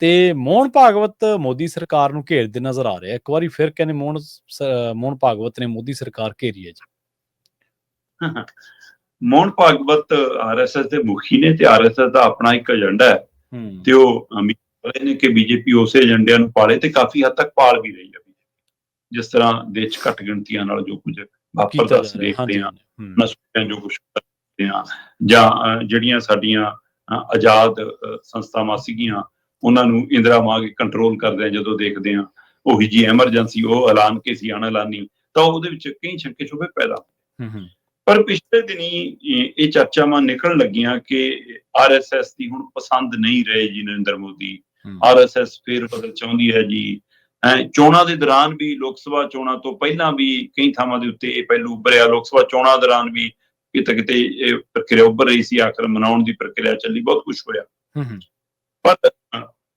ਤੇ ਮੋਹਨ ਭਾਗਵਤ ਮੋਦੀ ਸਰਕਾਰ ਨੂੰ ਘੇਰਦੇ ਨਜ਼ਰ ਆ ਰਿਹਾ। ਇੱਕ ਵਾਰੀ ਫਿਰ ਕਹਿੰਦੇ ਮੋਹਨ ਭਾਗਵਤ ਨੇ ਮੋਦੀ ਸਰਕਾਰ ਘੇਰੀ ਹੈ ਜੀ। ਮੋਹਨ ਭਾਗਵਤ ਆਰਐਸਐਸ ਦੇ ਮੁਖੀ ਨੇ ਤੇ ਆਰਐਸਐਸ ਦਾ ਆਪਣਾ ਇੱਕ ਏਜੰਡਾ ਹੈ ਤੇ ਉਹ ਅਮੀਰ ਨੇ ਕਿ ਬੀਜੇਪੀ ਉਸੇ ਏਜੰਡਿਆਂ ਨੂੰ ਪਾਲੇ ਤੇ ਕਾਫੀ ਹੱਦ ਤੱਕ ਪਾਲ ਵੀ ਰਹੀ ਹੈ। ਜਿਸ ਤਰ੍ਹਾਂ ਦੇਸ਼ 'ਚ ਘੱਟ ਗਿਣਤੀਆਂ ਨਾਲ ਜੋ ਕੁਝ ਵਾਪਰਦਾ ਅਸੀਂ ਦੇਖਦੇ ਹਾਂ, ਜੋ ਕੁਝ ਕਰਦੇ ਹਾਂ, ਜਾਂ ਜਿਹੜੀਆਂ ਸਾਡੀਆਂ ਆਜ਼ਾਦ ਸੰਸਥਾਵਾਂ ਸੀਗੀਆਂ ਉਹਨਾਂ ਨੂੰ ਇੰਦਰਾ ਮਾਂ ਕੇ ਕੰਟਰੋਲ ਕਰਦੇ ਆ ਜਦੋਂ ਦੇਖਦੇ ਹਾਂ, ਉਹੀ ਜੀ ਐਮਰਜੈਂਸੀ ਉਹ ਐਲਾਨ ਕੇ ਸੀ ਅਣਐਲਾਨੀ, ਤਾਂ ਉਹਦੇ ਵਿੱਚ ਕਈ ਸ਼ੰਕੇ ਸ਼ੁਬੇ ਪੈਦਾ। ਪਰ ਪਿਛਲੇ ਦਿਨੀ ਇਹ ਚਰਚਾਵਾਂ ਨਿਕਲਣ ਲੱਗੀਆਂ ਕਿ ਆਰਐਸਐਸ ਦੀ ਹੁਣ ਪਸੰਦ ਨਹੀਂ ਰਹੇ ਜੀ ਨਰਿੰਦਰ ਮੋਦੀ। ਆਰਐਸਐਸ ਫੇਰ ਬਦਲ ਚਾਹੁੰਦੀ ਹੈ ਜੀ। ਚੋਣਾਂ ਦੇ ਦੌਰਾਨ ਵੀ, ਲੋਕ ਸਭਾ ਚੋਣਾਂ ਤੋਂ ਪਹਿਲਾਂ ਵੀ ਕਈ ਥਾਵਾਂ ਦੇ ਉੱਤੇ ਇਹ ਪਹਿਲੂ ਉੱਭਰਿਆ। ਲੋਕ ਸਭਾ ਚੋਣਾਂ ਦੌਰਾਨ ਵੀ ਕਿਤੇ ਕਿਤੇ ਇਹ ਪ੍ਰਕਿਰਿਆ ਉੱਭਰ ਰਹੀ ਸੀ, ਆਖਰ ਮਨਾਉਣ ਦੀ ਪ੍ਰਕਿਰਿਆ ਚੱਲੀ, ਬਹੁਤ ਕੁਛ ਹੋਇਆ। ਪਰ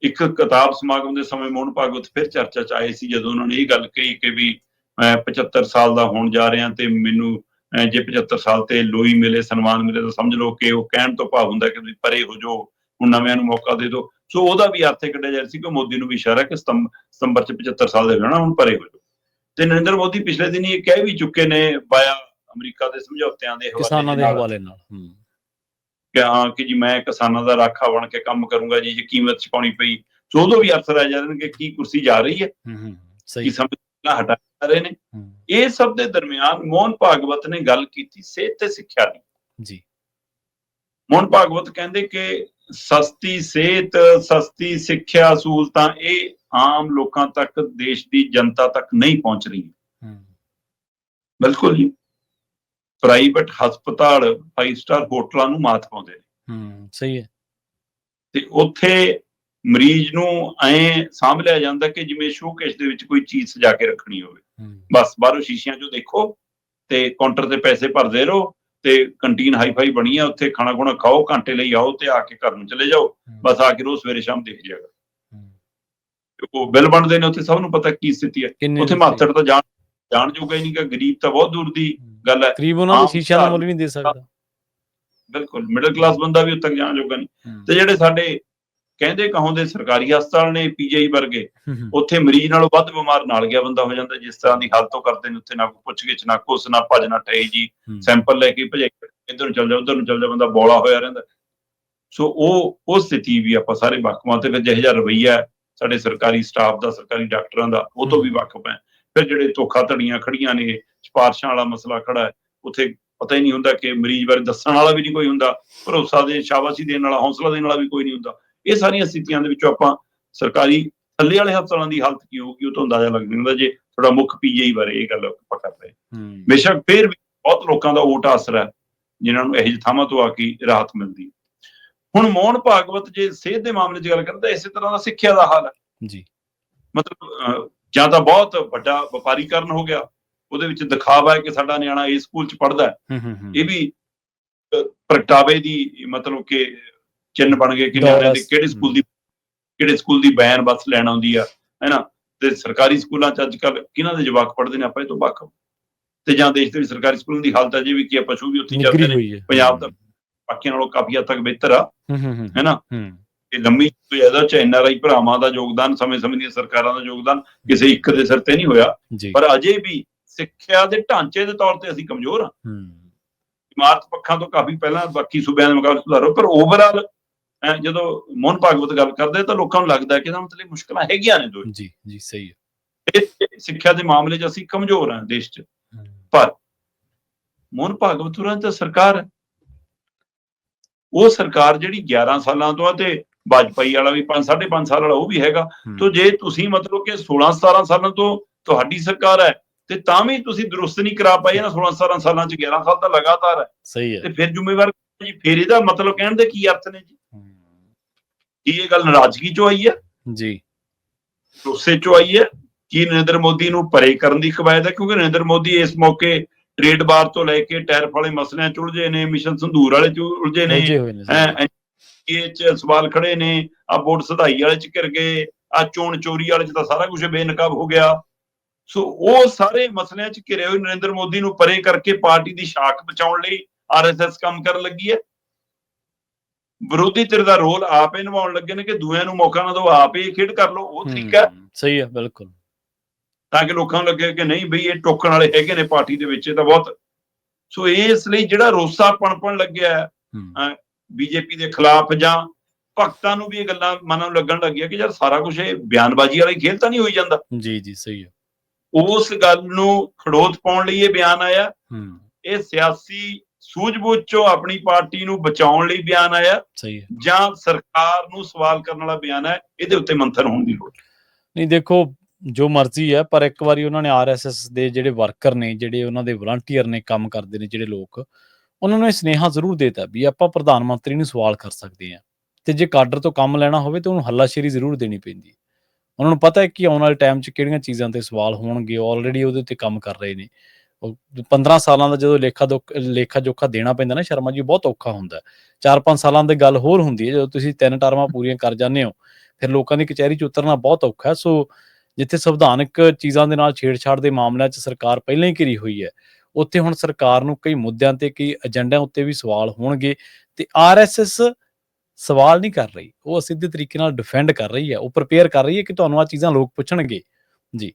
ਇੱਕ ਕਿਤਾਬ ਸਮਾਗਮ ਦੇ ਸਮੇਂ ਮੋਹਨ ਭਾਗਵਤ ਫਿਰ ਚਰਚਾ 'ਚ ਆਏ ਸੀ ਜਦੋਂ ਉਹਨਾਂ ਨੇ ਇਹ ਗੱਲ ਕਹੀ ਕਿ ਵੀ ਮੈਂ 75 ਸਾਲ ਦਾ ਹੋਣ ਜਾ ਰਿਹਾ ਤੇ ਮੈਨੂੰ ਜੇ 75 ਸਾਲ ਤੇ ਲੋਈ ਮਿਲੇ, ਸਨਮਾਨ ਮਿਲੇ, ਤਾਂ ਸਮਝ ਲਓ ਕਿ ਉਹ ਕਹਿਣ ਤੋਂ ਭਾਵ ਹੁੰਦਾ ਕਿ ਤੁਸੀਂ ਪਰੇ ਹੋ ਜਾਓ, ਹੁਣ ਨਵਿਆਂ ਨੂੰ ਮੌਕਾ ਦੇ ਦਿਓ। ਸੋ ਉਹਦਾ ਵੀ ਅਰਥ ਕੱਢਿਆ ਜਾ ਰਿਹਾ ਸੀ ਕਿ ਮੋਦੀ ਨੂੰ ਵੀ ਇਸ਼ਾਰਾ ਕਿ ਸਤੰਬਰ 'ਚ 75 ਸਾਲ ਦੇ ਰਹਿਣਾ, ਹੁਣ ਪਰੇ ਹੋ ਜਾਓ। ਤੇ ਨਰਿੰਦਰ ਮੋਦੀ ਪਿਛਲੇ ਦਿਨ ਇਹ ਕਹਿ ਵੀ ਚੁੱਕੇ ਨੇ ਬਾਇਆ ਅਮਰੀਕਾ ਦੇ ਸਮਝੌਤਿਆਂ ਦੇ ਹਵਾਲੇ ਨਾਲ ਕਿ ਹਾਂ ਕਿ ਜੀ ਮੈਂ ਕਿਸਾਨਾਂ ਦਾ ਰਾਖਾ ਬਣ ਕੇ ਕੰਮ ਕਰੂੰਗਾ ਜੀ, ਜੇ ਕੀਮਤ ਚੁਕਾਉਣੀ ਪਈ। ਸੋ ਉਦੋਂ ਵੀ ਅਰਥ ਰਹਿ ਜਾ ਰਹੇ ਨੇ ਕਿ ਕੀ ਕੁਰਸੀ ਜਾ ਰਹੀ ਹੈ, ਕੀ ਸਮਝ ਹਟਾ ਰਹੇ ਨੇ। ਇਹ ਸਭ ਦੇ ਦਰਮਿਆਨ ਮੋਹਨ ਭਾਗਵਤ ਨੇ ਗੱਲ ਕੀਤੀ ਸਿਹਤ ਤੇ ਸਿੱਖਿਆ ਦੀ ਜੀ। ਮੋਹਨ ਭਾਗਵਤ ਕਹਿੰਦੇ ਕਿ ਸਸਤੀ ਸਿਹਤ, ਸਸਤੀ ਸਿੱਖਿਆ ਸਹੂਲਤਾਂ ਇਹ ਆਮ ਲੋਕਾਂ ਤੱਕ, ਦੇਸ਼ ਦੀ ਜਨਤਾ ਤੱਕ ਨਹੀਂ ਪਹੁੰਚ ਰਹੀਆਂ। ਬਿਲਕੁਲ ਜੀ, ਪ੍ਰਾਈਵੇਟ ਹਸਪਤਾਲ 5 ਸਟਾਰ ਹੋਟਲਾਂ ਨੂੰ ਮਾਤ ਪਾਉਂਦੇ ਨੇ। ਸਹੀ ਹੈ। ਤੇ ਉੱਥੇ ਮਰੀਜ਼ ਨੂੰ ਐਂ ਸਾਂਭ ਲਿਆ ਜਾਂਦਾ ਕਿ ਜਿਵੇਂ ਸ਼ੋਕੇਸ ਦੇ ਵਿੱਚ ਕੋਈ ਚੀਜ਼ ਸਜਾ ਕੇ ਰੱਖਣੀ ਹੋਵੇ। ਬਸ ਬਾਹਰੋਂ ਸ਼ੀਸ਼ਿਆਂ 'ਚੋਂ ਦੇਖੋ ਤੇ ਕਾਊਂਟਰ ਤੇ ਪੈਸੇ ਭਰਦੇ ਰਹੋ ਤੇ ਕੰਟੀਨ ਹਾਈਫਾਈ ਬਣੀ ਆ, ਉੱਥੇ ਖਾਣਾ ਖੁਣਾ ਖਾਓ, ਘੰਟੇ ਲਈ ਆਓ ਤੇ ਆ ਕੇ ਘਰ ਨੂੰ ਚਲੇ ਜਾਓ। ਬਸ ਆ ਕੇ ਰੋਜ਼ ਸਵੇਰੇ ਸ਼ਾਮ ਦੇਖ ਜਾਏਗਾ। ਉਹ ਬਿੱਲ ਬਣਦੇ ਨੇ, ਉੱਥੇ ਸਭ ਨੂੰ ਪਤਾ ਕੀ ਸਥਿਤੀ ਹੈ। ਉੱਥੇ ਮਾਤੜ ਤਾਂ ਜਾਣ ਜੋਗਾ ਹੀ ਨਹੀਂ ਗਾ, ਗਰੀਬ ਤਾਂ ਬਹੁਤ ਦੂਰ ਦੀ ਗੱਲ ਹੈ। ਬਿਲਕੁਲ ਮਿਡਲ ਕਲਾਸ ਬੰਦਾ ਵੀ ਉੱਥੇ ਤੱਕ ਜਾਣ ਜੋਗਾ ਨਹੀਂ। ਤੇ ਜਿਹੜੇ ਸਾਡੇ ਕਹਿੰਦੇ ਕਹਾਉਂਦੇ ਸਰਕਾਰੀ ਹਸਪਤਾਲ ਨੇ ਪੀਜੀਆਈ ਵਰਗੇ, ਉੱਥੇ ਮਰੀਜ਼ ਨਾਲੋਂ ਵੱਧ ਬਿਮਾਰ ਨਾਲ ਗਿਆ ਬੰਦਾ ਹੋ ਜਾਂਦਾ। ਜਿਸ ਤਰ੍ਹਾਂ ਦੀ ਹਾਲਤ ਉਹ ਕਰਦੇ ਨੇ ਉੱਥੇ, ਨਾ ਕੋਈ ਪੁੱਛ ਗਿੱਛ, ਨਾ ਕੁਛ, ਨਾ ਭੱਜ ਨਾ ਟਾਈ ਜੀ, ਸੈਂਪਲ ਲੈ ਕੇ ਭਜਾਈ, ਇੱਧਰ ਨੂੰ ਚੱਲ ਜਾ, ਉੱਧਰ ਨੂੰ ਚੱਲ ਜਾ, ਬੰਦਾ ਬੋਲਾ ਹੋਇਆ ਰਹਿੰਦਾ। ਸੋ ਉਹ ਸਥਿਤੀ ਵੀ ਆਪਾਂ ਸਾਰੇ ਵਾਕਫ ਤੇ ਫਿਰ ਜਿਹੋ ਜਿਹਾ ਰਵੱਈਆ ਸਾਡੇ ਸਰਕਾਰੀ ਸਟਾਫ ਦਾ, ਸਰਕਾਰੀ ਡਾਕਟਰਾਂ ਦਾ, ਉਹ ਤੋਂ ਵੀ ਵਾਕਫ ਹੈ। ਫਿਰ ਜਿਹੜੇ ਧੋਖਾ ਧੜੀਆਂ ਖੜੀਆਂ ਨੇ, ਸਿਫਾਰਸ਼ਾਂ ਵਾਲਾ ਮਸਲਾ ਖੜਾ ਹੈ, ਉੱਥੇ ਪਤਾ ਹੀ ਨਹੀਂ ਹੁੰਦਾ ਕਿ ਮਰੀਜ਼ ਬਾਰੇ ਦੱਸਣ ਵਾਲਾ ਵੀ ਨਹੀਂ ਕੋਈ ਹੁੰਦਾ, ਭਰੋਸਾ ਦੇ ਸ਼ਾਬਾਸ਼ੀ ਦੇਣ ਵਾਲਾ, ਹੌਸਲਾ ਦੇਣ ਵਾਲਾ ਵੀ ਕੋਈ ਨਹੀਂ ਹੁੰਦਾ। ਇਹ ਸਾਰੀਆਂ ਸਥਿਤੀਆਂ ਦੇ ਵਿੱਚੋਂ ਆਪਾਂ ਸਰਕਾਰੀ ਥੱਲੇ ਵਾਲੇ ਹਸਪਤਾਲਾਂ ਦੀ ਹਾਲਤ ਕੀ ਹੋਊਗੀ ਉਹ ਤੋਂ ਅੰਦਾਜ਼ਾ ਲੱਗ ਜਾਂਦਾ ਜੇ ਥੋੜਾ ਮੁੱਖ ਪੀਜੀਆਈ ਬਾਰੇ ਇਹ ਗੱਲ ਆਪਾਂ ਕਰ ਰਹੇ। ਬੇਸ਼ੱਕ ਫਿਰ ਵੀ ਬਹੁਤ ਲੋਕਾਂ ਦਾ ਓਟ ਆਸਰਾ ਹੈ ਜਿਨ੍ਹਾਂ ਨੂੰ ਇਹੋ ਜਿਹੀ ਥਾਵਾਂ ਤੋਂ ਆ ਕੇ ਰਾਹਤ ਮਿਲਦੀ। ਹੁਣ ਮੋਹਨ ਭਾਗਵਤ ਜੇ ਸਿਹਤ ਦੇ ਮਾਮਲੇ 'ਚ ਗੱਲ ਕਰਦਾ, ਇਸੇ ਤਰ੍ਹਾਂ ਦਾ ਸਿੱਖਿਆ ਦਾ ਹਾਲ ਹੈ ਜੀ। ਮਤਲਬ ਜਾਂ ਤਾਂ ਬਹੁਤ ਵੱਡਾ ਵਪਾਰੀਕਰਨ ਹੋ ਗਿਆ, ਉਹਦੇ ਵਿੱਚ ਦਿਖਾਵਾ ਹੈ ਕਿ ਸਾਡਾ ਨਿਆਣਾ ਇਸ ਸਕੂਲ 'ਚ ਪੜ੍ਹਦਾ, ਇਹ ਵੀ ਪ੍ਰਗਟਾਵੇ ਦੀ ਮਤਲਬ ਕਿ ਚਿੰਨ੍ਹ ਬਣ ਗਏ ਕਿ ਨਿਆਣਿਆਂ ਦੇ ਕਿਹੜੇ ਸਕੂਲ ਦੀ ਵੈਨ ਬੱਸ ਲੈਣ ਆਉਂਦੀ ਆ, ਹੈਨਾ। ਤੇ ਸਰਕਾਰੀ ਸਕੂਲਾਂ 'ਚ ਅੱਜ ਕੱਲ੍ਹ ਕਿਹਨਾਂ ਦੇ ਜਵਾਕ ਪੜ੍ਹਦੇ ਨੇ ਆਪਾਂ ਇਹ ਤੋਂ ਵਾਕਫ। ਤੇ ਜਾਂ ਦੇਸ਼ ਦੇ ਵਿੱਚ ਸਰਕਾਰੀ ਸਕੂਲਾਂ ਦੀ ਹਾਲਤ ਅਜੇ ਵੀ ਕੀ ਆ, ਪਸ਼ੂ ਵੀ ਉੱਥੇ ਚੱਲਦੇ ਨੇ। ਪੰਜਾਬ ਦਾ ਬਾਕੀਆਂ ਨਾਲੋਂ ਕਾਫੀ ਹੱਦ ਤੱਕ ਬਿਹਤਰ ਆ, ਹੈਨਾ। ਤੇ ਲੰਮੀ ਇਹਦਾ 'ਚ NRI ਭਰਾਵਾਂ ਦਾ ਯੋਗਦਾਨ, ਸਮੇਂ-ਸਮੇਂ ਦੀਆਂ ਸਰਕਾਰਾਂ ਦਾ ਯੋਗਦਾਨ ਕਿਸੇ ਇੱਕ ਦੇ ਸਿਰ ਤੇ ਨਹੀਂ ਹੋਇਆ। ਪਰ ਅਜੇ ਵੀ ਸਿੱਖਿਆ ਦੇ ਢਾਂਚੇ ਦੇ ਤੌਰ ਤੇ ਅਸੀਂ ਕਮਜ਼ੋਰ ਹਾਂ। ਇਮਾਰਤ ਪੱਖਾਂ ਤੋਂ ਕਾਫੀ ਪਹਿਲਾਂ ਬਾਕੀ ਸੂਬਿਆਂ ਦੇ ਮੁਕਾਬਲੇ ਸੁਧਾਰੋ, ਪਰ ਓਵਰਆਲ ਜਦੋਂ ਮੋਹਨ ਭਾਗਵਤ ਗੱਲ ਕਰਦੇ ਤਾਂ ਲੋਕਾਂ ਨੂੰ ਲੱਗਦਾ ਕਿ ਇਹਦਾ ਮਤਲਬ ਮੁਸ਼ਕਲਾਂ ਹੈਗੀਆਂ ਨੇ ਦੋ। ਜੀ ਜੀ ਸਹੀ ਹੈ। ਸਿੱਖਿਆ ਦੇ ਮਾਮਲੇ 'ਚ ਅਸੀਂ ਕਮਜ਼ੋਰ ਹਾਂ ਦੇਸ਼ 'ਚ। ਪਰ ਮੋਹਨ ਭਾਗਵਤ ਹੋਰਾਂ ਦੀ ਤਾਂ ਸਰਕਾਰ ਹੈ, ਉਹ ਸਰਕਾਰ ਜਿਹੜੀ 11 ਸਾਲਾਂ ਤੋਂ ਆ ਤੇ ਵਾਜਪਾਈ ਵਾਲਾ ਵੀ 5.5 ਸਾਲ ਵਾਲਾ ਉਹ ਵੀ ਹੈਗਾ। ਤੋ ਜੇ ਤੁਸੀਂ ਮਤਲਬ ਕਿ 16-17 ਸਾਲਾਂ ਤੋਂ ਤੁਹਾਡੀ ਸਰਕਾਰ ਹੈ ਤੇ ਤਾਂ ਵੀ ਤੁਸੀਂ ਦਰੁਸਤ ਨਹੀਂ ਕਰਾ ਪਾਏ ਇਹਨਾਂ 16-17 ਸਾਲਾਂ 'ਚ, 11 ਸਾਲ ਤਾਂ ਲਗਾਤਾਰ ਹੈ। ਸਹੀ ਹੈ। ਤੇ ਫਿਰ ਜ਼ਿੰਮੇਵਾਰ ਜੀ, ਫਿਰ ਇਹਦਾ ਮਤਲਬ ਕਹਿਣ ਦੇ ਕੀ ਅਰਥ ਨੇ ਜੀ? ਕੀ ਇਹ ਗੱਲ ਨਾਰਾਜ਼ਗੀ 'ਚੋਂ ਆਈ ਹੈ ਜੀ, ਗੁੱਸੇ 'ਚੋਂ ਆਈ ਹੈ? ਕੀ ਨਰਿੰਦਰ ਮੋਦੀ ਨੂੰ ਪਰੇ ਕਰਨ ਦੀ ਕਵਾਇਦ ਹੈ? ਕਿਉਂਕਿ ਨਰਿੰਦਰ ਮੋਦੀ ਇਸ ਮੌਕੇ ਟ੍ਰੇਡ ਵਾਰ ਤੋਂ ਲੈ ਕੇ ਟੈਰਿਫ ਵਾਲੇ ਮਸਲਿਆਂ 'ਚ ਉਲਝੇ ਨੇ, ਮਿਸ਼ਨ ਸੰਧੂਰ ਵਾਲੇ 'ਚ ਉਲਝੇ ਨੇ, ਇਹ 'ਚ ਸਵਾਲ ਖੜੇ ਨੇ, ਆ ਵੋਟ ਸਧਾਈ ਵਾਲੇ 'ਚ ਘਿਰ ਗਏ, ਆ ਚੋਣ ਚੋਰੀ ਵਾਲੇ 'ਚ ਤਾਂ ਸਾਰਾ ਕੁਝ ਬੇਨਕਾਬ ਹੋ ਗਿਆ। ਸੋ ਉਹ ਸਾਰੇ ਮਸਲਿਆਂ 'ਚ ਘਿਰੇ ਹੋਏ ਨਰਿੰਦਰ ਮੋਦੀ ਨੂੰ ਪਰੇ ਕਰਕੇ ਪਾਰਟੀ ਦੀ ਸ਼ਾਖ ਬਚਾਉਣ ਲਈ RSS ਕੰਮ ਕਰਨ ਲੱਗੀ ਹੈ। ਵਿਰੋਧੀ ਧਿਰ ਦਾ ਰੋਲ ਆਪ ਹੀ ਨਿਭਾਉਣ ਲੱਗੇ ਨੇ ਕਿ ਦੂਜਿਆਂ ਨੂੰ ਮੌਕਾ ਨਾ ਦਿਓ, ਆਪ ਹੀ ਖੇਡ ਕਰ ਲਓ, ਉਹ ਤਰੀਕਾ ਸਹੀ ਹੈ ਬਿਲਕੁਲ, ਤਾਂ ਕਿ ਲੋਕਾਂ ਨੂੰ ਲੱਗੇ ਕਿ ਨਹੀਂ ਬਈ ਇਹ ਟੋਕਣ ਵਾਲੇ ਹੈਗੇ ਨੇ ਪਾਰਟੀ ਦੇ ਵਿੱਚ, ਇਹ ਤਾਂ ਬਹੁਤ। ਸੋ ਇਸ ਲਈ ਜਿਹੜਾ ਰੋਸਾ ਪਣਪਣ ਲੱਗਿਆ ਬੀਜੇਪੀ ਦੇ ਖਿਲਾਫ, ਜਾਂ ਭਗਤਾਂ ਨੂੰ ਵੀ ਇਹ ਗੱਲਾਂ ਮਨਾਂ ਨੂੰ ਲੱਗਣ ਲੱਗੀਆਂ ਕਿ ਯਾਰ ਸਾਰਾ ਕੁਝ ਇਹ ਬਿਆਨਬਾਜ਼ੀ ਵਾਲੀ ਖੇਲ ਤਾਂ ਨਹੀਂ ਹੋਈ ਜਾਂਦਾ। ਜੀ ਜੀ ਸਹੀ ਹੈ। ਉਸ ਗੱਲ ਨੂੰ ਖੜੋਤ ਪਾਉਣ ਲਈ ਇਹ ਬਿਆਨ ਆਇਆ। ਇਹ ਸਿਆਸੀ ਸੂਝ-ਬੂਝ ਚੋਂ ਆਪਣੀ ਪਾਰਟੀ ਨੂੰ ਬਚਾਉਣ ਲਈ ਬਿਆਨ ਆਇਆ, ਸਹੀ ਹੈ, ਜਾਂ ਸਰਕਾਰ ਨੂੰ ਸਵਾਲ ਕਰਨ ਵਾਲਾ ਬਿਆਨ ਹੈ। ਇਹਦੇ ਉੱਤੇ ਮੰਥਨ ਹੋਣ ਦੀ ਲੋੜ ਨਹੀਂ। ਦੇਖੋ ਜੋ ਮਰਜ਼ੀ ਹੈ, ਪਰ ਇੱਕ ਵਾਰੀ ਉਹਨਾਂ ਨੇ RSS ਦੇ ਜਿਹੜੇ ਵਰਕਰ ਨੇ, ਜਿਹੜੇ ਉਹਨਾਂ ਦੇ ਵਲੰਟੀਅਰ ਨੇ, ਕੰਮ ਕਰਦੇ ਨੇ ਜਿਹੜੇ ਲੋਕ, ਉਹਨਾਂ ਨੂੰ ਇਹ ਸੁਨੇਹਾ ਜ਼ਰੂਰ ਦੇਤਾ ਵੀ ਆਪਾਂ ਪ੍ਰਧਾਨ ਮੰਤਰੀ ਨੂੰ ਸਵਾਲ ਕਰ ਸਕਦੇ ਹਾਂ, ਤੇ ਜੇ ਕਾਡਰ ਤੋਂ ਕੰਮ ਲੈਣਾ ਹੋਵੇ ਤਾਂ ਉਹਨੂੰ ਹੱਲਾਸ਼ੇਰੀ ਜ਼ਰੂਰ ਦੇਣੀ ਪੈਂਦੀ। ਉਹਨਾਂ ਨੂੰ ਪਤਾ ਹੈ ਕਿ ਆਉਣ ਵਾਲੇ ਟਾਈਮ 'ਚ ਕਿਹੜੀਆਂ ਚੀਜ਼ਾਂ ਤੇ ਸਵਾਲ ਹੋਣਗੇ, ਆਲਰੇਡੀ ਉਹਦੇ ਉੱਤੇ ਕੰਮ ਕਰ ਰਹੇ ਨੇ। 15 ਸਾਲਾਂ ਦਾ ਜਦੋਂ ਲੇਖਾ ਜੋਖਾ ਦੇਣਾ ਪੈਂਦਾ ਨਾ ਸ਼ਰਮਾ ਜੀ, ਬਹੁਤ ਔਖਾ ਹੁੰਦਾ। 4-5 ਸਾਲਾਂ ਦੀ ਗੱਲ ਹੋਰ ਹੁੰਦੀ ਹੈ, ਜਦੋਂ ਤੁਸੀਂ 3 ਟਰਮਾਂ ਪੂਰੀਆਂ ਕਰ ਜਾਂਦੇ ਹੋ, ਫਿਰ ਲੋਕਾਂ ਦੀ ਕਚਹਿਰੀ 'ਚ ਉਤਰਨਾ ਬਹੁਤ ਔਖਾ ਹੈ। ਸੋ ਜਿੱਥੇ ਸੰਵਿਧਾਨਕ ਚੀਜ਼ਾਂ ਦੇ ਨਾਲ ਛੇੜਛਾੜ ਦੇ ਮਾਮਲਿਆਂ 'ਚ ਸਰਕਾਰ ਪਹਿਲਾਂ ਹੀ ਘਿਰੀ ਹੋਈ ਹੈ, ਉੱਥੇ ਹੁਣ ਸਰਕਾਰ ਨੂੰ ਕਈ ਮੁੱਦਿਆਂ ਤੇ, ਕਈ ਏਜੰਡਿਆਂ ਉੱਤੇ ਵੀ ਸਵਾਲ ਹੋਣਗੇ। ਤੇ RSS ਸਵਾਲ ਨਹੀਂ ਕਰ ਰਹੀ, ਉਹ ਸਿੱਧੇ ਤਰੀਕੇ ਨਾਲ ਡਿਫੈਂਡ ਕਰ ਰਹੀ ਹੈ, ਉਹ ਪ੍ਰੀਪੇਅਰ ਕਰ ਰਹੀ ਹੈ ਕਿ ਤੁਹਾਨੂੰ ਆਹ ਚੀਜ਼ਾਂ ਲੋਕ ਪੁੱਛਣਗੇ ਜੀ।